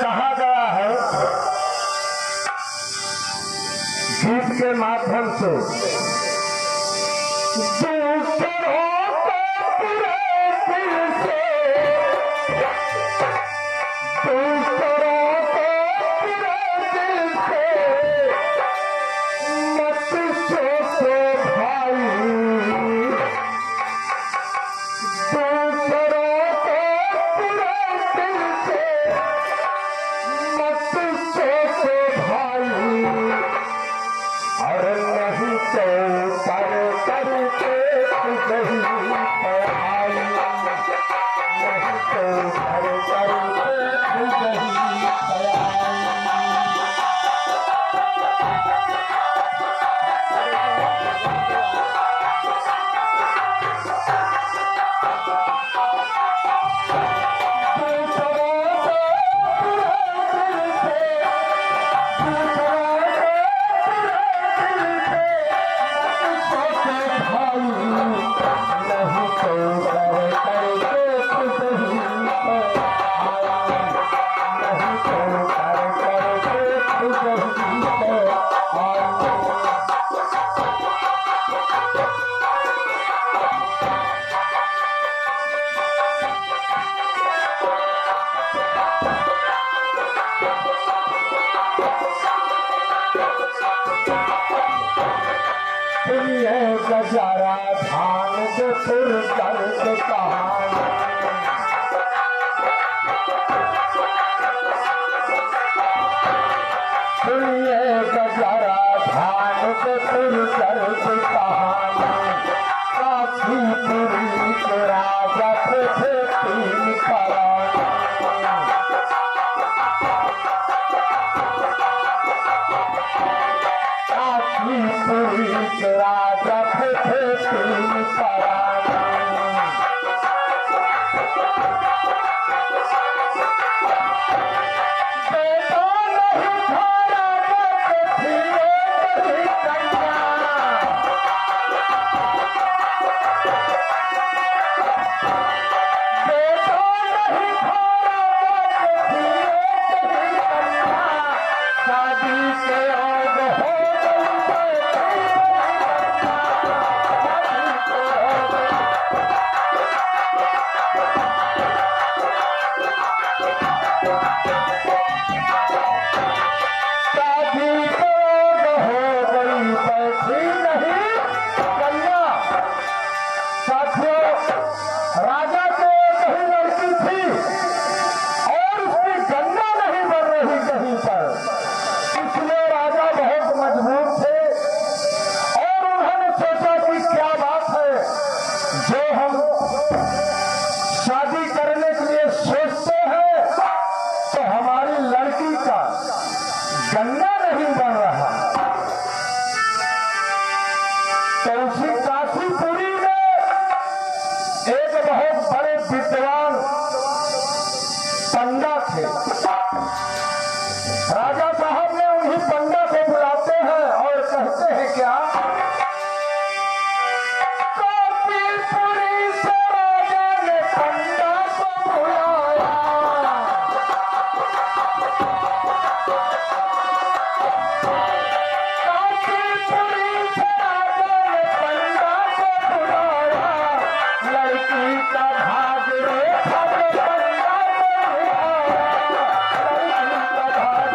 कहा गया है गीत के माध्यम से, गजारा धान के सुर दर्द कहानी, सुनिए गजारा धान के सुर दर्द कहानी, काशीपुरी के राजा थे तीन परानी, काशीपुरी के राजा थे तीन परानी। बेटा नहीं था राजा के थी कहीं कन्या, बेटा नहीं था राजा के थी कहीं कन्या, शादी के और हो राजा को कहीं लड़की थी और उसकी गन्ना नहीं बन रही कहीं पर, इसलिए राजा बहुत मजबूर थे और उन्होंने सोचा कि क्या बात है जो हम शादी करने के लिए सोचते हैं तो हमारी लड़की का गन्ना नहीं बन रहा। तो उसी काशीपुरी में एक बहुत बड़े विद्वान पंडा थे। राजा साहब ने उन्हीं पंडा को बुलाते हैं और कहते हैं क्या, काशीपुरी से राजा ने पंडा को बुलाया, काशीपुरी से राजा ने पंडा को बुलाया, लड़की का भाग रेखा में पंडा को आया, लड़की का भाग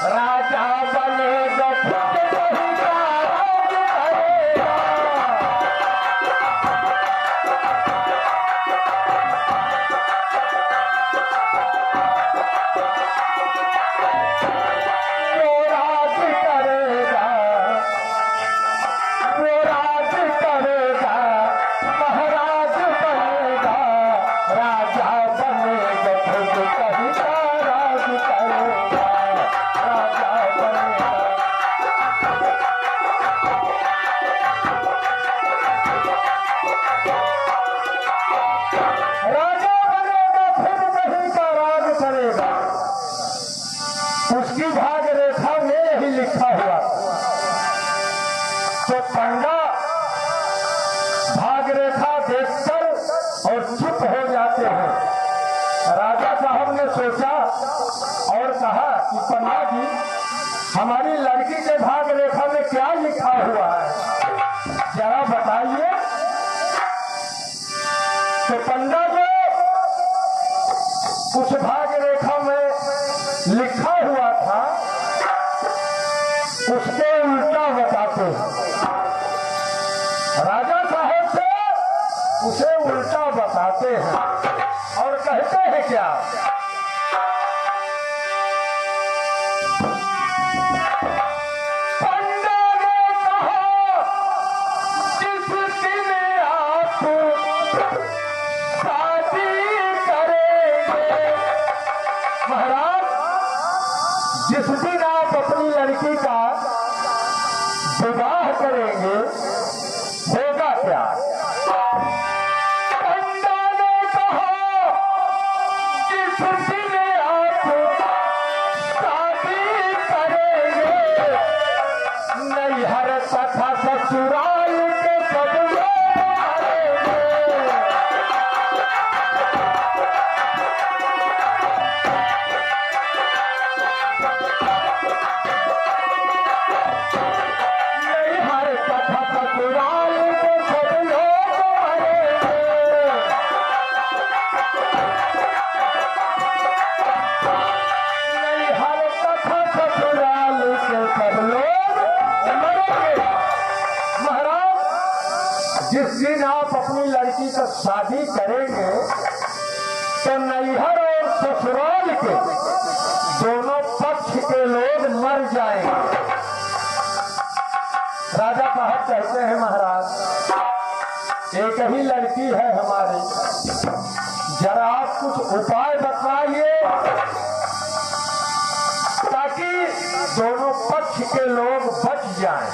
राजा बनेगा खुद नहीं का राज करेगा। वो राज करेगा, वो राज करेगा, महाराज बनेगा, राजा बनेगा खुद कहीं का राज करेगा, राजा बनेगा। राजा बनेगा खुद कहीं का राज करेगा। उसकी भाग रेखा में यही लिखा हुआ। तो पंडा भाग रेखा देखकर और चुप हो जाते हैं। राजा साहब ने सोचा और कहा कि पंडा जी, हमारी लड़की के भाग रेखा में क्या लिखा हुआ है, जरा बताइए। तो पंडा जो उस भाग रेखा में लिखा हुआ था उसके उल्टा बताते हैं। राजा साहब से उसे उल्टा बताते हैं और कहते हैं क्या, पंडा ने कहा जिस दिन आप शादी करेंगे, महाराज जिस दिन आप अपनी लड़की का विवाह करेंगे होगा क्या। पंडा ने कहा जिस दिन आप शादी करेंगे, नैहर तथा ससुराल के सब लोग आएंगे। नैहर तथा ससुराल के सब लोग आएंगे। नैहर तथा ससुराल के सब लोग मरेंगे। महाराज जिस दिन आप अपनी लड़की का शादी करेंगे तो नैहर और ससुराल के दोनों पक्ष के लोग मर जाएंगे। राजा साहब कहते हैं, महाराज एक ही लड़की है हमारी, जरा आप कुछ उपाय बताइए ताकि दोनों पक्ष के लोग बच जाएं।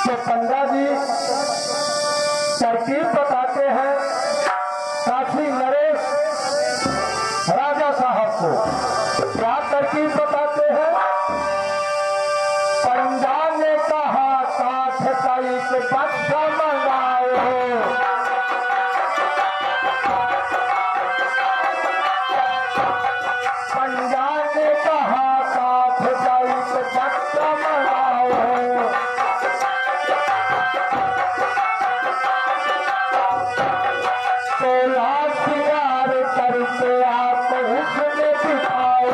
तो पंडा जी तरकीब बताते हैं काशी नरेश राजा साहब को। क्या तरकीब बताते हैं, पंडा ने कहा काठ का एक बक्सा मंगाओ। पंडा ने कहा काठ का एक बक्सा मंगाओ। तोला सिंगार करके आप उसमें दिखाओ।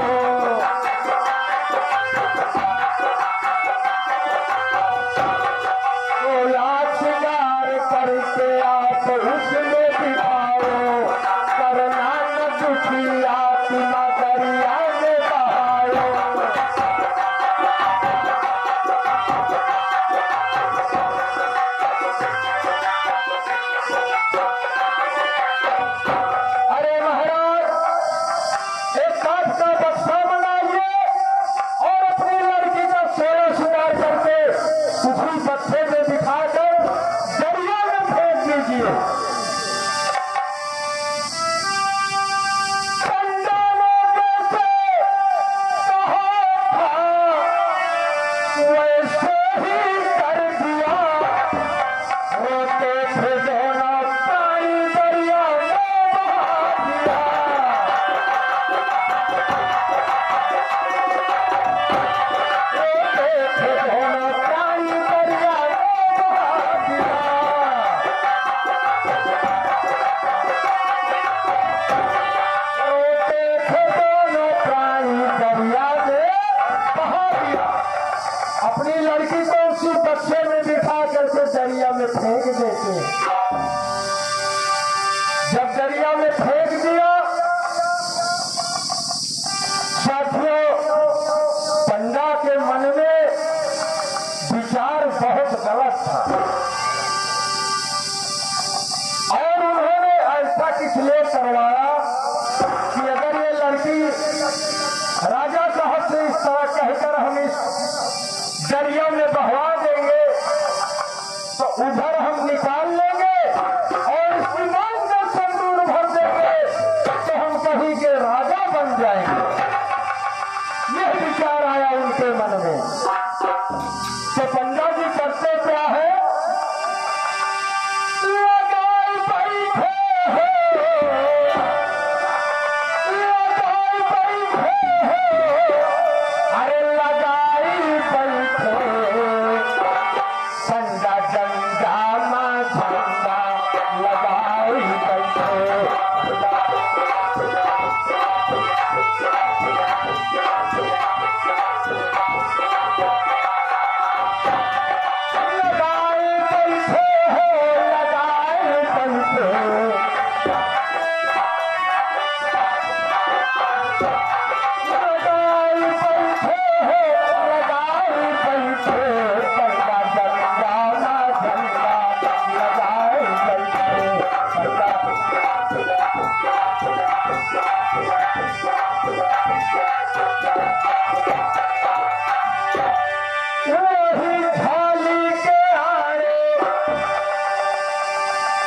तोला सिंगार करके आप उसमें दिखाओ। करना न दुखी आत्मा दरिया अपनी लड़की को उसी बक्से में बिठा करके दरिया में फेंक देते। जब दरिया में फेंक दिया, साथियों, पंडा के मन में विचार बहुत गलत था और उन्होंने ऐसा इसलिए करवाया कि अगर ये लड़की राजा साहब से इस तरह कहकर हम इस दरिया में बहवा देंगे तो उधर हम निकाल लेंगे और इसकी मांग में संदूर भर देंगे तो हम कहीं के राजा बन जाएंगे। यह विचार आया उनके मन में। तो पंडा जी करते क्या है, लगाए बैठे हो, लगाए बैठे हो, अरे लगाई बैठे, पंडा झंडा मां झंडा लगाई बैठे।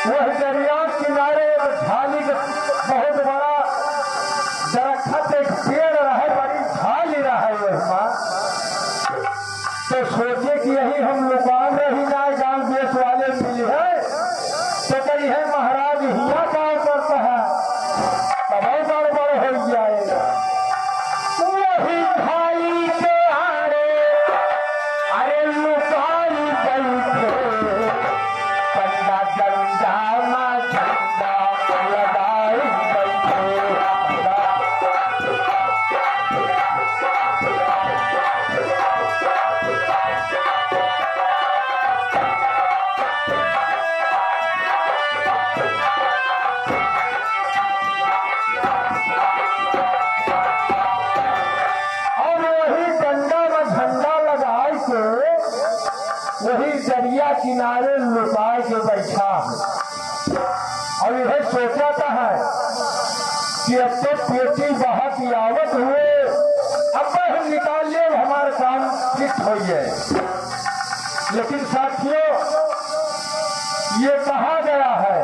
वह दरिया किनारे झाली बहुत बड़ा दरख्त एक पेड़ रहे, बड़ी झाली रहे वह। तो सोचे कि यही हम लोग गाँव में ही जाए, गाँव देश वाले मिले है तो कही है महाराज हिया काम करता है तब गड़बड़ हो जाएगा। वही झाली के आड़े अरे लुकाई बैठे, पंडा झंडा मां झंडा लगाई बैठे। और वही डंडा में झंडा लगाए के वही दरिया किनारे लुकाए के बैठा है और यह सोचाता है कि अब तो पेटी बहुत यावत हुए, अब हम निकाल ले हमारा काम फिट हो जाए। लेकिन साथियों, ये कहा गया है